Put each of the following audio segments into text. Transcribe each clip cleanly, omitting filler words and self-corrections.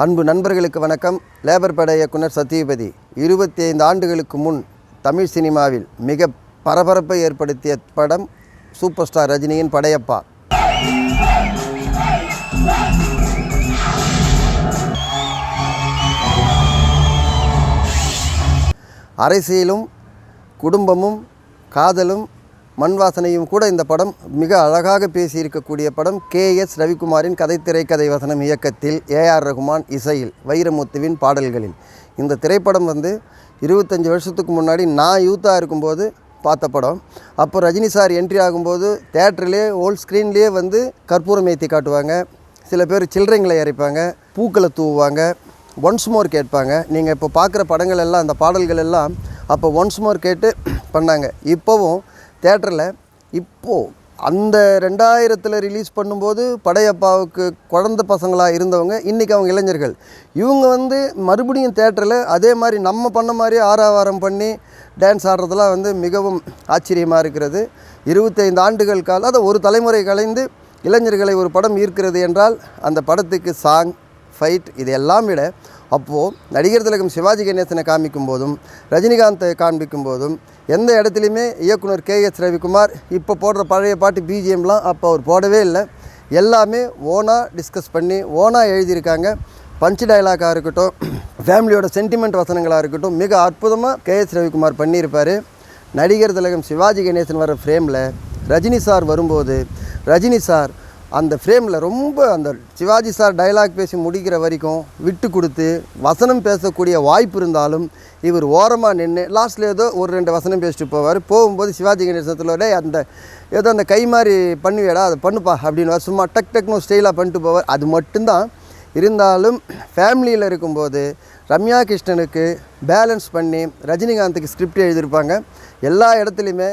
அன்பு நண்பர்களுக்கு வணக்கம். லேபர் பட இயக்குனர் சத்யபதி 25 ஆண்டுகளுக்கு முன் தமிழ் சினிமாவில் மிக பரபரப்பை ஏற்படுத்திய படம் சூப்பர் ஸ்டார் ரஜினியின் படையப்பா. அரசியலும் குடும்பமும் காதலும் மண் வாசனையும் கூட இந்த படம் மிக அழகாக பேசியிருக்கக்கூடிய படம். KS ரவிக்குமாரின் கதை திரைக்கதை வசனம் இயக்கத்தில் AR ரகுமான் இசையில் வைரமுத்துவின் பாடல்களில் இந்த திரைப்படம் 25 வருஷத்துக்கு முன்னாடி நான் யூத்தாக இருக்கும்போது பார்த்த படம். அப்போ ரஜினி சார் என்ட்ரி ஆகும்போது தேட்டர்லேயே ஓல்ட் ஸ்க்ரீன்லேயே கற்பூரம் ஏற்றி காட்டுவாங்க. சில பேர் சில்லறைங்களை இறைப்பாங்க, பூக்களை தூவுவாங்க, ஒன்ஸ் மோர் கேட்பாங்க. நீங்கள் இப்போ பார்க்குற படங்கள் எல்லாம் அந்த பாடல்கள் எல்லாம் அப்போ ஒன்ஸ் மோர் கேட்டு பண்ணாங்க. இப்போவும் தேட்டரில் இப்போது அந்த 2000 ரிலீஸ் பண்ணும்போது படையப்பாவுக்கு குழந்த பசங்களாக இருந்தவங்க இன்றைக்கி அவங்க இளைஞர்கள். இவங்க மறுபடியும் தேட்டரில் அதே மாதிரி நம்ம பண்ண மாதிரி ஆரவாரம் பண்ணி டான்ஸ் ஆடுறதுலாம் மிகவும் ஆச்சரியமாக இருக்கிறது. 25 ஆண்டுகள் காலம், அதை ஒரு தலைமுறை கலைந்து இளைஞர்களை ஒரு படம் ஈர்க்கிறது என்றால் அந்த படத்துக்கு சாங், ஃபைட் இது எல்லாம் விட அப்போது நடிகர் திலகம் சிவாஜி கணேசனை காமிக்கும் போதும் ரஜினிகாந்தை காண்பிக்கும் போதும் எந்த இடத்துலையுமே இயக்குனர் KS ரவிக்குமார் இப்போ போடுற பழைய பாட்டு BGMலாம் அப்போ அவர் போடவே இல்லை. எல்லாமே ஓனாக டிஸ்கஸ் பண்ணி ஓனாக எழுதியிருக்காங்க. பஞ்ச் டைலாக்காக இருக்கட்டும், ஃபேமிலியோட சென்டிமெண்ட் வசனங்களாக இருக்கட்டும், மிக அற்புதமாக KS ரவிக்குமார் பண்ணியிருப்பார். நடிகர் திலகம் சிவாஜி கணேசன் வர ஃப்ரேமில் ரஜினி சார் வரும்போது ரஜினி சார் அந்த ஃப்ரேமில் ரொம்ப அந்த சிவாஜி சார் டைலாக் பேசி முடிக்கிற வரைக்கும் விட்டு கொடுத்து வசனம் பேசக்கூடிய வாய்ப்பு இருந்தாலும் இவர் ஓரமாக நின்று லாஸ்ட்டில் ஏதோ ஒரு 2 வசனம் பேசிட்டு போவார். போகும்போது சிவாஜி கணேசத்தில் அந்த கை மாதிரி பண்ணுவேடா அதை பண்ணுப்பா அப்படின்னு சும்மா டக்குன்னு ஸ்டைலாக பண்ணிட்டு போவார். அது மட்டும்தான். இருந்தாலும் ஃபேமிலியில் இருக்கும்போது ரம்யா கிருஷ்ணனுக்கு பேலன்ஸ் பண்ணி ரஜினிகாந்துக்கு ஸ்கிரிப்ட் எழுதியிருப்பாங்க. எல்லா இடத்துலையுமே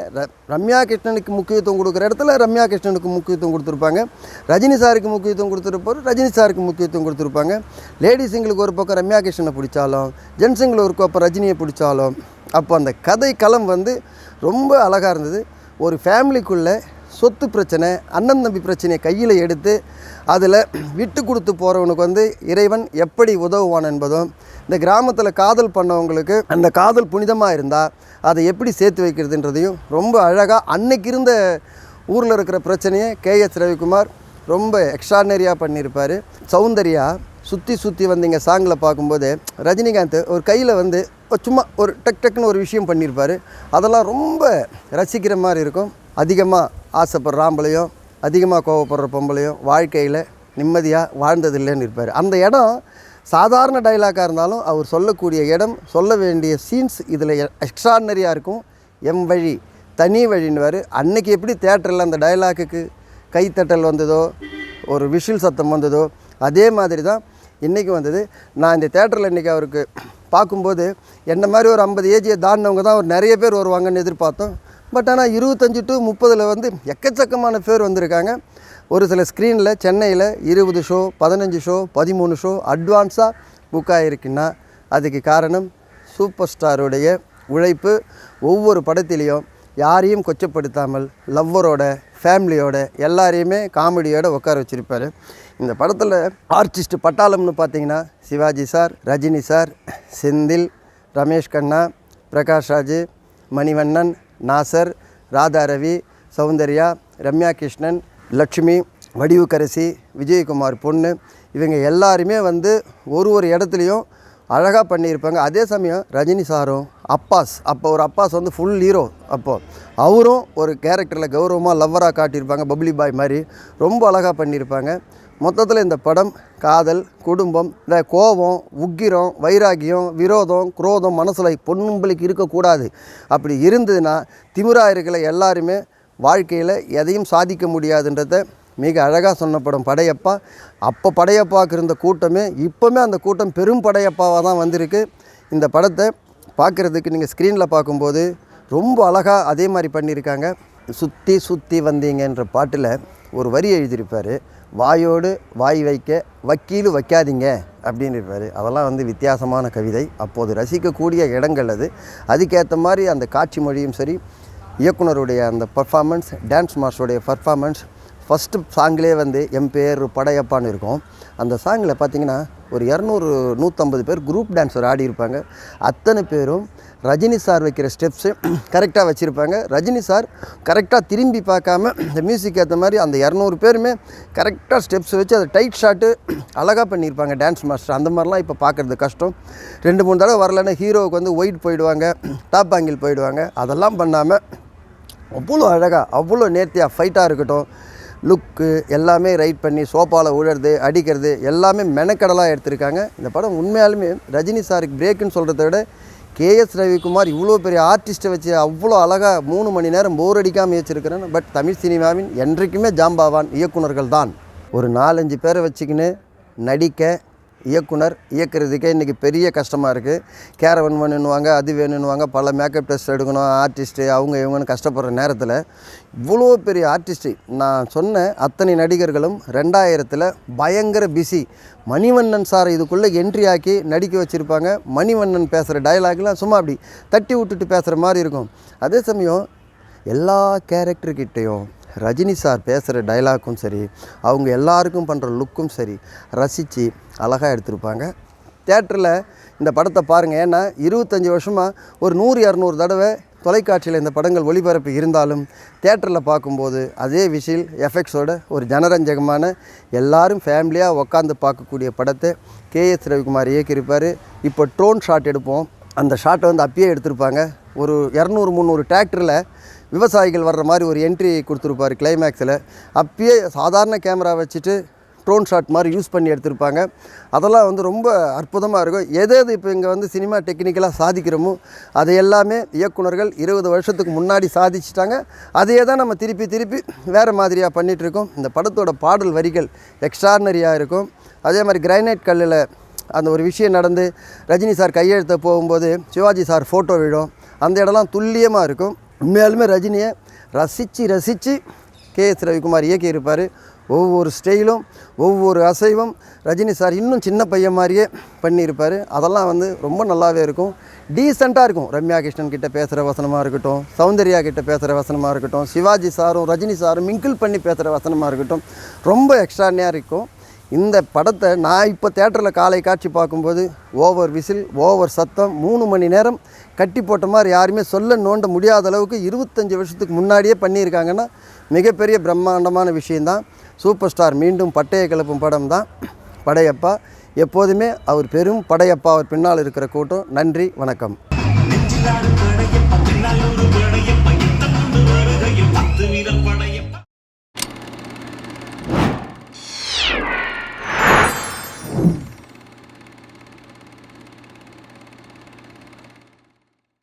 ரம்யா கிருஷ்ணனுக்கு முக்கியத்துவம் கொடுக்குற இடத்துல ரம்யா கிருஷ்ணனுக்கு முக்கியத்துவம் கொடுத்துருப்பாங்க. ரஜினி சாருக்கு முக்கியத்துவம் கொடுத்துருப்பாரு, ரஜினி சாருக்கு முக்கியத்துவம் கொடுத்துருப்பாங்க. லேடிஸுங்களுக்கு ஒரு பக்கம் ரம்யா கிருஷ்ணனை பிடிச்சாலும் ஜென்ஸுங்களுக்கு ஒரு பக்கம் ரஜினியை பிடிச்சாலும் அப்போ அந்த கதை களம் ரொம்ப அழகாக இருந்தது. ஒரு ஃபேமிலிக்குள்ளே சொத்து பிரச்சனை, அண்ணன் தம்பி பிரச்சனையை கையில் எடுத்து அதில் விட்டு கொடுத்து போகிறவனுக்கு இறைவன் எப்படி உதவுவான் என்பதும், இந்த கிராமத்தில் காதல் பண்ணவங்களுக்கு அந்த காதல் புனிதமாக இருந்தால் அதை எப்படி சேர்த்து வைக்கிறதுன்றதையும் ரொம்ப அழகாக அன்னைக்கு இருந்த ஊரில் இருக்கிற பிரச்சனையை KS ரவிக்குமார் ரொம்ப எக்ஸ்ட்ரானரியாக பண்ணியிருப்பார். சௌந்தர்யா சுற்றி வந்தீங்க சாங்கில் பார்க்கும்போது ரஜினிகாந்த் ஒரு கையில் சும்மா ஒரு டக்குன்னு ஒரு விஷயம் பண்ணியிருப்பார். அதெல்லாம் ரொம்ப ரசிக்கிற மாதிரி இருக்கும். அதிகமாக ஆசைப்படுற ஆம்பளையும் அதிகமாக கோவப்படுற பொம்பளையும் வாழ்க்கையில் நிம்மதியாக வாழ்ந்ததில்லைன்னு இருப்பார். அந்த இடம் சாதாரண டைலாக்காக இருந்தாலும் அவர் சொல்லக்கூடிய இடம், சொல்ல வேண்டிய சீன்ஸ் இதில் எக்ஸ்ட்ரானரியாக இருக்கும். எம் வழி தனி வழின்னுவார். அன்றைக்கி எப்படி தேட்டரில் அந்த டைலாக்குக்கு கைத்தட்டல் வந்ததோ, ஒரு விஷுவல் சத்தம் வந்ததோ, அதே மாதிரி தான் இன்றைக்கி வந்தது. நான் இந்த தேட்டரில் இன்றைக்கி அவருக்கு பார்க்கும்போது என்ன மாதிரி ஒரு 50 ஏஜியை தாண்டினவங்க தான் ஒரு நிறைய பேர் வருவாங்கன்னு எதிர்பார்த்தோம். பட் ஆனால் 25 to 30 எக்கச்சக்கமான பேர் வந்திருக்காங்க. ஒரு சில ஸ்க்ரீனில் சென்னையில் 20 ஷோ, 15 ஷோ, 13 ஷோ அட்வான்ஸாக புக் ஆகிருக்குன்னா அதுக்கு காரணம் சூப்பர் ஸ்டாருடைய உழைப்பு. ஒவ்வொரு படத்திலையும் யாரையும் கொச்சப்படுத்தாமல் லவ்வரோட ஃபேமிலியோட எல்லாரையுமே காமெடியோடு உட்கார வச்சுருப்பார். இந்த படத்தில் ஆர்டிஸ்ட் பட்டாளம்னு பார்த்தீங்கன்னா சிவாஜி சார், ரஜினி சார், செந்தில், ரமேஷ் கண்ணா, பிரகாஷ் ராஜ், மணிவண்ணன், நாசர், ராதா ரவி, சௌந்தர்யா, ரம்யா கிருஷ்ணன், லட்சுமி, வடிவுக்கரசி, விஜயகுமார் பொண்ணு, இவங்க எல்லாருமே ஒரு இடத்துலையும் அழகாக பண்ணியிருப்பாங்க. அதே சமயம் ரஜினி சாரும் அப்பாஸ், அப்போ ஒரு அப்பாஸ் ஃபுல் ஹீரோ, அப்போது அவரும் ஒரு கேரக்டரில் கௌரவமாக லவ்வராக காட்டியிருப்பாங்க. பப்ளி பாய் மாதிரி ரொம்ப அழகாக பண்ணியிருப்பாங்க. மொத்தத்தில் இந்த படம் காதல், குடும்பம், இந்த கோபம், உக்கிரம், வைராகியம், விரோதம், குரோதம் மனசில் பொண்ணுங்களுக்கு இருக்கக்கூடாது. அப்படி இருந்ததுன்னா திமிராக இருக்கிற எல்லாருமே வாழ்க்கையில் எதையும் சாதிக்க முடியாதுன்றதை மிக அழகாக சொன்ன படம் படையப்பா. அப்போ படையப்பாவுக்கு இருந்த கூட்டமே இப்போவுமே அந்த கூட்டம் பெரும் படையப்பாவாக தான் வந்திருக்கு. இந்த படத்தை பார்க்குறதுக்கு நீங்கள் ஸ்க்ரீனில் பார்க்கும்போது ரொம்ப அழகாக அதே மாதிரி பண்ணியிருக்காங்க. சுற்றி வந்தீங்கன்ற பாட்டில் ஒரு வரி எழுதியிருப்பார். வாயோடு வாய் வைக்க வக்கீலு வைக்காதீங்க அப்படின்னு இருப்பார். அதெல்லாம் வித்தியாசமான கவிதை. அப்போது ரசிக்கக்கூடிய இடங்கள் அது. அதுக்கேற்ற மாதிரி அந்த காட்சி மொழியும் சரி, இயக்குனருடைய அந்த பர்ஃபார்மன்ஸ், டான்ஸ் மாஸ்டருடைய பர்ஃபார்மன்ஸ், ஃபஸ்ட்டு சாங்லேயே வந்து என் பேர் படையப்பான்னு இருக்கும். அந்த சாங்கில் பார்த்திங்கன்னா ஒரு 200-150 பேர் குரூப் டான்ஸர் ஆடி இருப்பாங்க. அத்தனை பேரும் ரஜினி சார் வைக்கிற ஸ்டெப்ஸு கரெக்டாக வச்சுருப்பாங்க. ரஜினி சார் கரெக்டாக திரும்பி பார்க்காம இந்த மியூசிக் ஏற்ற மாதிரி அந்த 200 பேருமே கரெக்டாக ஸ்டெப்ஸ் வச்சு அதை டைட் ஷாட்டு அழகாக பண்ணியிருப்பாங்க டான்ஸ் மாஸ்டர். அந்த மாதிரிலாம் இப்போ பார்க்குறது கஷ்டம். 2-3 தடவை வரலன்னா ஹீரோவுக்கு வந்து ஒயிட் போயிடுவாங்க, டாப் ஆங்கிள் போயிடுவாங்க. அதெல்லாம் பண்ணாமல் அவ்வளோ அழகாக அவ்வளோ நேர்த்தியாக ஃபைட்டாக இருக்கட்டும், லுக்கு எல்லாமே ரைட் பண்ணி சோப்பாவில் விழுறது அடிக்கிறது எல்லாமே மெனக்கடலாக எடுத்திருக்காங்க. இந்த படம் உண்மையாலுமே ரஜினி சாருக்கு பிரேக்குன்னு சொல்கிறத விட கேஎஸ் ரவிக்குமார் இவ்வளோ பெரிய ஆர்டிஸ்ட்டை வச்சு அவ்வளோ அழகாக 3 மணி நேரம் போர் அடிக்காமல் வச்சுருக்கிறேன். பட் தமிழ் சினிமாவின் என்றைக்குமே ஜாம்பாவான் இயக்குனர்கள் தான். ஒரு 4-5 பேரை வச்சுக்கின்னு நடிக்க இயக்குனர் இயக்கிறதுக்கே இன்றைக்கி பெரிய கஷ்டமாக இருக்குது. கேரவன் வேணுன்னுவாங்க, அது வேணுன்னுவாங்க, பல மேக்கப் டெஸ்ட் எடுக்கணும், ஆர்டிஸ்ட்டு அவங்க இவங்கன்னு கஷ்டப்படுற நேரத்தில் இவ்வளோ பெரிய ஆர்டிஸ்ட்டு நான் சொன்ன அத்தனை நடிகர்களும் 2000 பயங்கர பிஸி. மணிவண்ணன் சார் இதுக்குள்ளே என்ட்ரி ஆக்கி நடிக்க வச்சுருப்பாங்க. மணிவண்ணன் பேசுகிற டயலாக்லாம் சும்மா அப்படி தட்டி விட்டுட்டு பேசுகிற மாதிரி இருக்கும். அதே சமயம் எல்லா கேரக்டர்கிட்டையும் ரஜினி சார் பேசுகிற டைலாக்கும் சரி, அவங்க எல்லாருக்கும் பண்ணுற லுக்கும் சரி ரசித்து அழகாக எடுத்திருப்பாங்க. தேட்டரில் இந்த படத்தை பாருங்கள். ஏன்னா 25 வருஷமாக ஒரு 100-200 தடவை தொலைக்காட்சியில் இந்த படங்கள் ஒளிபரப்பு இருந்தாலும் தேட்டரில் பார்க்கும்போது அதே விஷில் எஃபெக்ட்ஸோட ஒரு ஜனரஞ்சகமான எல்லாரும் ஃபேமிலியாக உட்காந்து பார்க்கக்கூடிய படத்தை கேஎஸ் ரவிக்குமார் இயக்கியிருப்பார். இப்போ ட்ரோன் ஷாட் எடுப்போம், அந்த ஷாட்டை வந்து அப்பயே எடுத்திருப்பாங்க. ஒரு 200-300 டிராக்டரில் விவசாயிகள் வர்ற மாதிரி ஒரு என்ட்ரி கொடுத்துருப்பார் கிளைமேக்ஸில். அப்பயே சாதாரண கேமரா வச்சுட்டு ட்ரோன் ஷாட் மாதிரி யூஸ் பண்ணி எடுத்திருப்பாங்க. அதெல்லாம் வந்து ரொம்ப அற்புதமாக இருக்கும். எது இப்போ இங்கே வந்து சினிமா டெக்னிக்கலாக சாதிக்கிறோமோ அதை எல்லாமே இயக்குனர்கள் 20 வருஷத்துக்கு முன்னாடி சாதிச்சிட்டாங்க. அதையே தான் நம்ம திருப்பி வேறு மாதிரியாக பண்ணிகிட்ருக்கோம். இந்த படத்தோட பாடல் வரிகள் எக்ஸ்ட்ரானரியாக இருக்கும். அதே மாதிரி கிரைனைட் கல்லில் அந்த ஒரு விஷயம் நடந்து ரஜினி சார் கையெழுத்த போகும்போது சிவாஜி சார் ஃபோட்டோ விழும். அந்த இடம்லாம் துல்லியமாக இருக்கும். உண்மையாலுமே ரஜினியை ரசித்து கேஎஸ் ரவிக்குமார் இயக்கியிருப்பார். ஒவ்வொரு ஸ்டைலும் ஒவ்வொரு அசைவும் ரஜினி சார் இன்னும் சின்ன பையன் மாதிரியே பண்ணியிருப்பார். அதெல்லாம் வந்து ரொம்ப நல்லாவே இருக்கும், டீசெண்டாக இருக்கும். ரம்யா கிருஷ்ணன் கிட்ட பேசுகிற வசனமாக இருக்கட்டும், சௌந்தர்யா கிட்ட பேசுகிற வசனமாக இருக்கட்டும், சிவாஜி சாரும் ரஜினி சாரும் மிங்கிள் பண்ணி பேசுகிற வசனமாக இருக்கட்டும், ரொம்ப எக்ஸ்ட்ரானியாக இருக்கும். இந்த படத்தை நான் இப்போ தேட்டரில் காலை காட்சி பார்க்கும்போது ஓவர் விசில், ஓவர் சத்தம், 3 மணி நேரம் கட்டி போட்ட மாதிரி யாருமே சொல்ல நோண்ட முடியாத அளவுக்கு 25 வருஷத்துக்கு முன்னாடியே பண்ணியிருக்காங்கன்னா மிகப்பெரிய பிரம்மாண்டமான விஷயந்தான். சூப்பர் ஸ்டார் மீண்டும் பட்டையை கிளப்பும் படம் தான் படையப்பா. எப்போதுமே அவர் பெரும் படையப்பா, அவர் பின்னால் இருக்கிற கூட்டம். நன்றி, வணக்கம்.